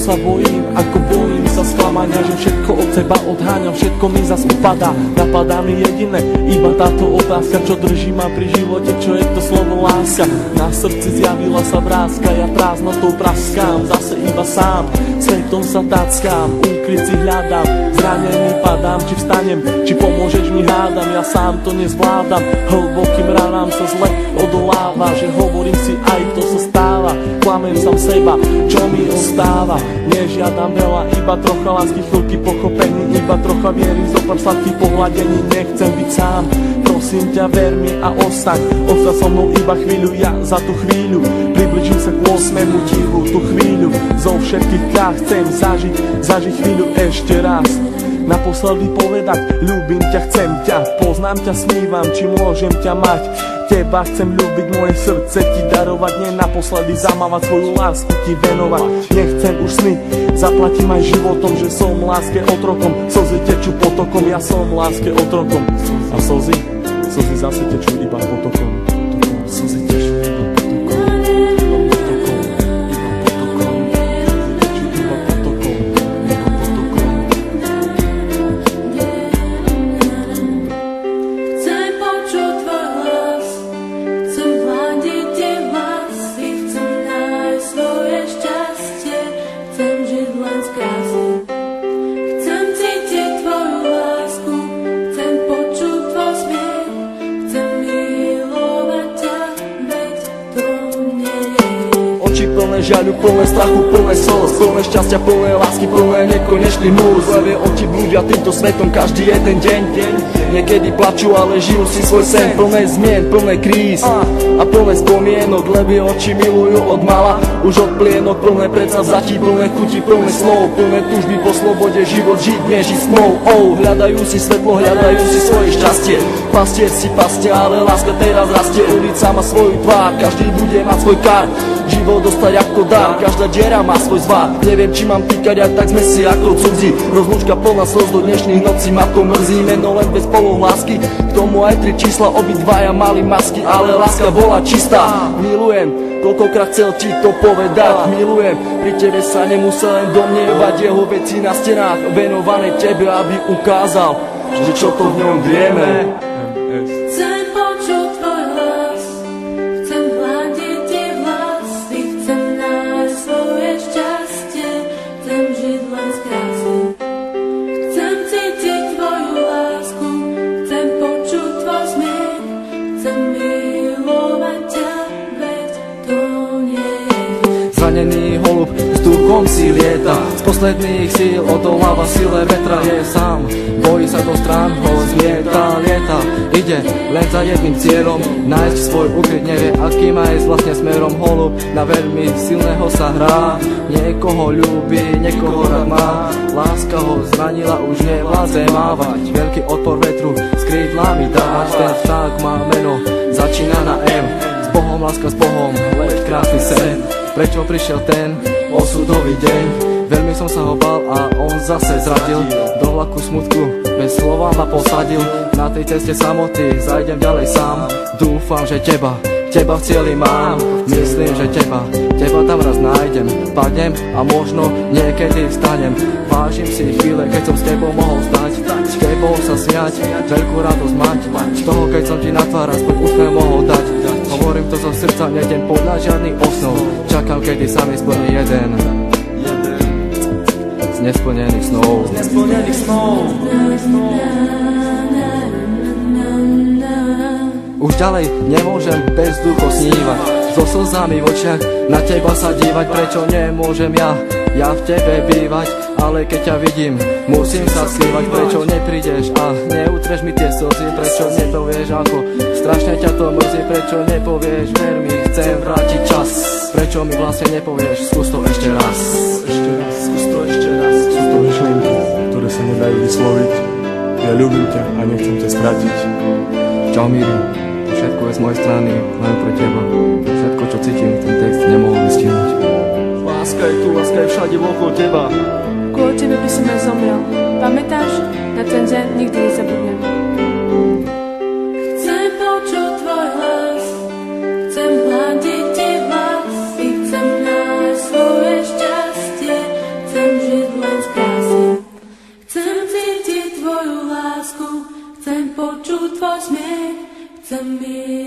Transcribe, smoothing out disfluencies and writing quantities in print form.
sa bojím, ako bojím sa sklamania, že všetko od seba odháňam, všetko mi zas upadá. Napadá mi jediné, iba táto otázka, čo drží ma pri živote, čo je to slovo láska. Na srdci zjavila sa vrázka, ja prázdnotou praskám, zase iba sám, svetom sa tackám, úkryt si hľadám, zranený padám, či vstanem, či pomôžeš mi hádam, ja sám to nezvládam, hlbokým ranám sa zle odoláva, že hovorím si aj to sa stáva, klamem sám seba, čo mi ostáva, nežiadam veľa, iba trocha lásky, chvíľky pochopení, iba trocha viery, zopár sladkých pohľadení, nechcem byť sám, prosím ťa ver mi a ostaň so mnou iba chvíľu, ja za tú chvíľu približím sa k 8. tichu, tú chvíľu zo všetkých krát chcem zažiť chvíľu ešte raz, naposledy povedať ľúbim ťa, chcem ťa, poznám ťa, snívam, či môžem ťa mať, teba chcem ľúbiť, moje srdce ti darovať, nie naposledy zamávať, svoju lásku ti venovať, nechcem už sny, zaplatím aj životom, že som láske otrokom, slzy tečú potokom, ja som láske otrokom a slzy zase tečú iba potokom, slzy tečú iba žiaľu, plné strachu, plné slz, plné šťastia, plné lásky, plné nekonečný múr. Zlevé oči blúdia týmto svetom každý jeden deň. Niekedy plačú, ale žijú si svoj sen, plné zmien, plné kríz a plné spomienok. Levé oči milujú od mala, už od plienok, plné predsavzatí, plné chuti, plné slov, plné túžby po slobode, život žiť, nežiť smou. Hľadajú si svetlo, hľadajú si svoje šťastie, pastier si pastia, ale láska teraz rastie. Ulica má svoju tvár, každý bude mať svoj kar, život dostať ako dar, každá diera má svoj zvar. Neviem, či mám týkať, aj tak sme si ako cudzí. Rozlúčka plná slz do dnešných nocí, ma to mrzí. Meno len bez polov lásky, k tomu aj 3 čísla, obidvaja mali masky, ale láska bola čistá. Milujem, koľkokrát chcel ti to povedať, milujem, pri tebe sa nemusel len domnievať, jeho veci na stenách venované tebe, aby ukázal, že čo to v ňom vieme. Zranený holub s túkom si lieta, z posledných síl odoláva sile vetra, je sám, bojí sa do strán, ho zmieta, lieta, ide len za jedným cieľom, nájsť svoj ukryt, nevie aký má ísť vlastne smerom. Holub na veľmi silného sa hrá, niekoho ľúbi, niekoho rád má, láska ho zranila, už nevládze mávať, veľký odpor vetru s krídlami dávať. Ten vták má meno, začína na M, s Bohom, láska s Bohom, let krásny sen. Prečo prišiel ten osudový deň? Veľmi som sa ho bál a on zase zradil, do vlaku smutku bez slova ma posadil. Na tej ceste samoty zajdem ďalej sám, dúfam, že teba v cieli mám. Myslím, že teba tam raz nájdem, padnem a možno niekedy vstanem. Vážim si chvíle, keď som s tebou mohol stať, s tebou sa smiať, veľkú radosť mať, z toho keď som ti na tvár aspoň úsmev mohol dať. Hovorím to zo srdca, nejdem podľa žiadnych osnov, čakám, kedy sa mi splní jeden z nesplnených snov. Už ďalej nemôžem bez duchu snívať, so slzami v očiach na teba sa dívať. Prečo nemôžem ja v tebe bývať, ale keď ťa vidím, musím sa skrývať. Prečo neprídeš a neutreš mi tie slzy, prečo nepovieš, ako strašne ťa to mrzí. Prečo nepovieš, ver mi, chcem vrátiť čas, prečo mi vlastne nepovieš, skús to ešte raz. Skús to ešte raz. Sú to myšlienky, ktoré sa nedajú vysloviť. Ja ľúbim ťa a nechcem ťa stratiť. Čau Míri, všetko je z mojej strany, len pre teba. Všetko, čo cítim, ten text nemohol vystihnúť. Láska je tu, láska je všade okolo teba. Kvôli tebe by som aj zomrel. Pamätáš? Na ten deň nikdy nezabudnem. Chcem počuť tvoj hlas, chcem hľadiť ti vlasy, chcem nájsť svoje šťastie, za mier.